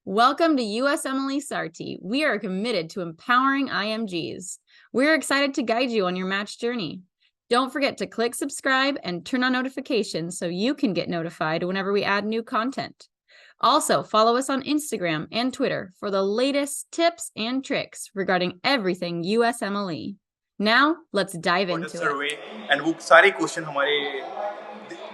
Welcome to USMLE Sarthi. We are committed to empowering IMGs. We're excited to guide you on your match journey. Don't forget to click subscribe and turn on notifications so you can get notified whenever we add new content. Also, follow us on Instagram and Twitter for the latest tips and tricks regarding everything USMLE. Now, let's dive into survey, it. And वो सारे question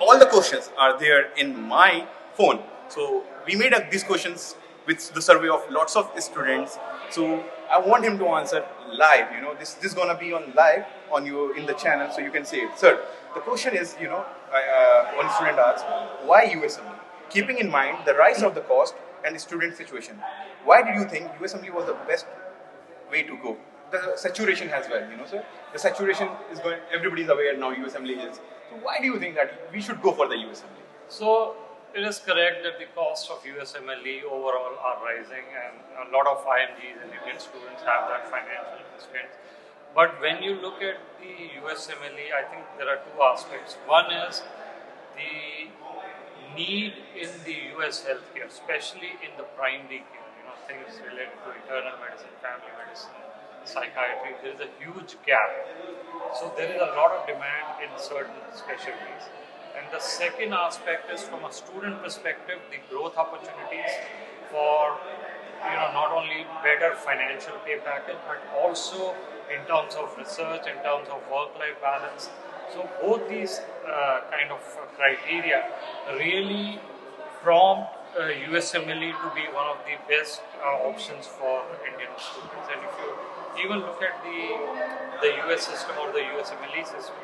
all the questions are there in my phone. So we made these questions with the survey of lots of students. So I want him to answer live. This is gonna be on live on you in the channel, so you can say it, sir. The question is, one student asked, why USMLE? Keeping in mind the rise of the cost and the student situation, why did you think USMLE was the best way to go? The saturation as well, sir. The saturation is going. Everybody is aware now. USMLE is. So why do you think that we should go for the USMLE? So it is correct that the cost of USMLE overall are rising, and a lot of IMGs and Indian students have that financial constraints. But when you look at the USMLE, I think there are two aspects. One is the need in the US healthcare, especially in the primary care, things related to internal medicine, family medicine, psychiatry. There is a huge gap. So there is a lot of demand in certain specialties. And the second aspect is, from a student perspective, the growth opportunities for not only better financial pay package, but also in terms of research, in terms of work-life balance. So both these kind of criteria really prompt USMLE to be one of the best options for Indian students. And if you even look at the US system or the USMLE system,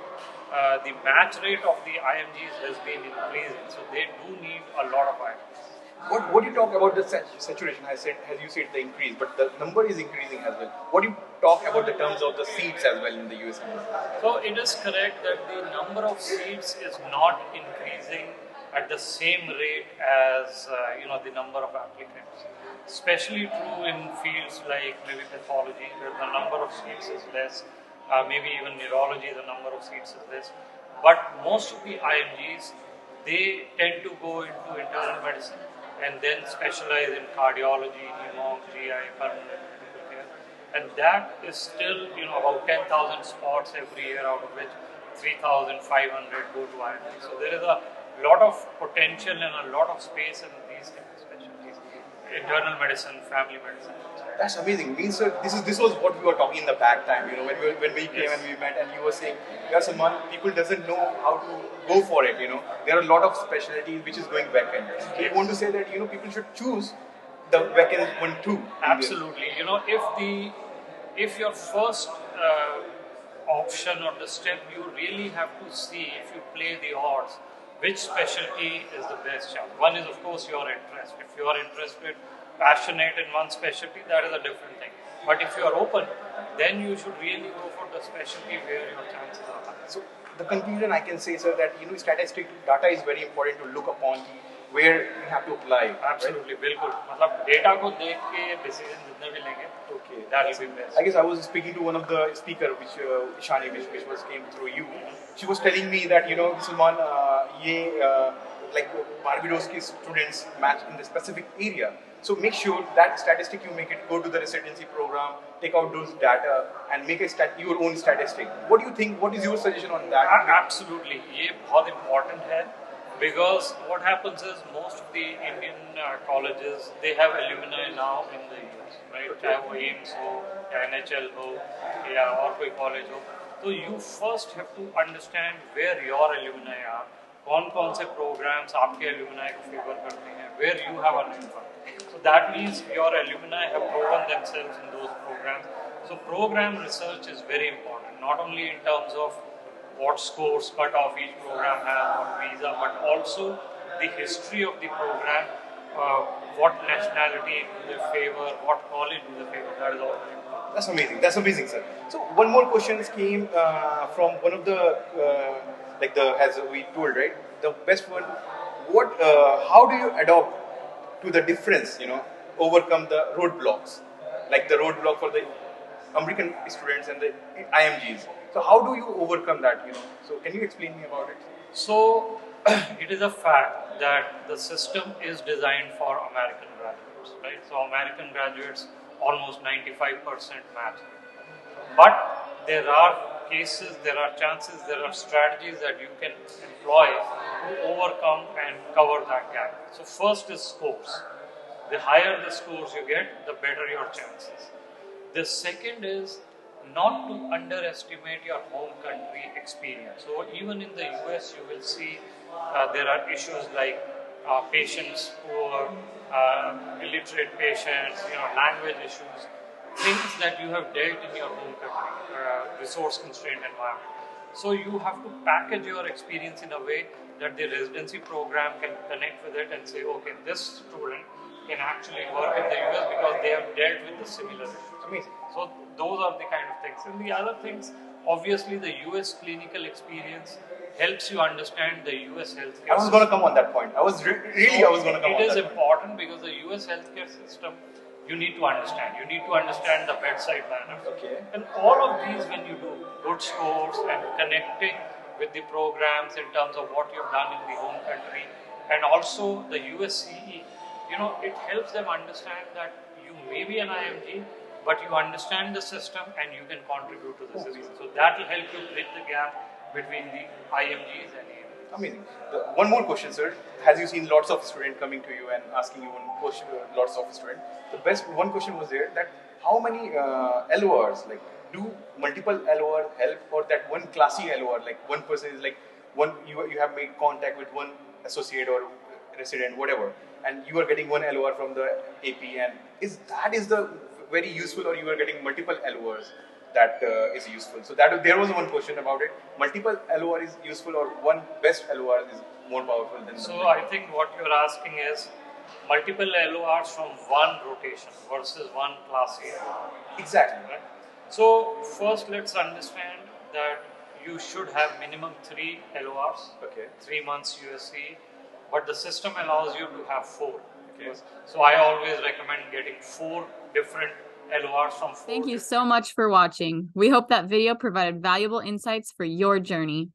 the match rate of the IMGs has been increasing, so they do need a lot of IMGs. What do you talk about the saturation? As you said, the increase, but the number is increasing as well. What do you talk about the terms of the seats as well in the USMLE? So it is correct that the number of seats is not increasing at the same rate as the number of applicants. Especially true in fields like maybe pathology, where the number of seats is less. Maybe even neurology, the number of seats is less. But most of the IMGs, they tend to go into internal medicine and then specialize in cardiology, hemonc, GI, pulmonary critical care. And that is still, about 10,000 spots every year, out of which 3,500 go to IMG. So there is a lot of potential and a lot of space in these kind of specialties. Internal medicine, family medicine. That's amazing. Means this was what we were talking in the back time. When we came and we met, and you were saying, yeah, someone people doesn't know how to go for it. There are a lot of specialties which is going vacant. So you want to say that people should choose the vacant one too. Absolutely. If your first option or the step, you really have to see, if you play the odds, which specialty is the best chance. One is, of course, your interest. If you are interested, passionate in one specialty, that is a different thing. But if you are open, then you should really go for the specialty where your chances are high. So the conclusion I can say, sir, that statistic data is very important to look upon where you have to apply. Absolutely, बिल्कुल. मतलब data को देख के decision जितने भी लेंगे, okay, that will be best. I guess I was speaking to one of the speaker, which Ishani, which was came through you. She was telling me that Salman, like Barbados students match in the specific area. So make sure that statistic you make it, go to the residency program, take out those data and make your own statistic. What do you think? What is your suggestion on that? Absolutely, ये बहुत important है, because what happens is most of the Indian colleges, they have alumni now in the US, right? चाहे वो AIMS हो, या NHL हो, या और कोई college हो. So you first have to understand where your alumni are, कौन से programs आपके alumni को favor करते हैं, where you have a network. So that means your alumni have proven themselves in those programs. So program research is very important, not only in terms of what scores cut off each program has, what visa, but also the history of the program, what nationality do they favor, what college do they favor. That is all very important. That's amazing. That's amazing, sir. So one more question came from one of the as we told, right? The best one. How do you adopt to the difference? Overcome the roadblocks, like the roadblock for the American students and the IMGs. So how do you overcome that? So can you explain me about it? So it is a fact that the system is designed for American graduates, right? So American graduates, almost 95% match. But there are cases, there are chances, there are strategies that you can employ to overcome and cover that gap. So first is scores. The higher the scores you get, the better your chances. The second is not to underestimate your home country experience. So even in the US, you will see there are issues like patients who are illiterate patients, language issues, things that you have dealt in your home country, resource constrained environment. So you have to package your experience in a way that the residency program can connect with it and say, okay, this student can actually work in the US because they have dealt with the similar issues. Amazing. So those are the kind of things. And the other things, obviously the US clinical experience helps you understand the US healthcare I was going to come on that point. I was going to come on that point. It is important because the US healthcare system, you need to understand. You need to understand the bedside manner. Okay. And all of these, when you do good scores and connecting with the programs in terms of what you've done in the home country, and also the USCE, it helps them understand that you may be an IMG, but you understand the system and you can contribute to the system. So that will help you bridge the gap between the IMGs and AMGs. Amazing. One more question, sir. Has you seen lots of students coming to you and asking you one question? Lots of students. The best one question was there that how many LORs, like do multiple LOR help, or that one classy LOR, like one person is like one you have made contact with one associate or resident, whatever, and you are getting one LOR from the AP, and is the very useful, or you are getting multiple LORs that is useful? So that there was one question about it. Multiple LOR is useful, or one best LOR is more powerful than so I think what you're asking is multiple LORs from one rotation versus one class A. Exactly. Right? So first let's understand that you should have minimum 3 LORs, Okay. 3 months USCE, but the system allows you to have 4. Okay. So I always recommend getting 4 different LORs from 4. Thank you so much for watching. We hope that video provided valuable insights for your journey.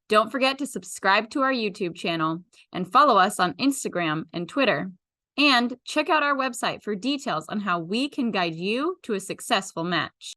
Don't forget to subscribe to our YouTube channel and follow us on Instagram and Twitter. And check out our website for details on how we can guide you to a successful match.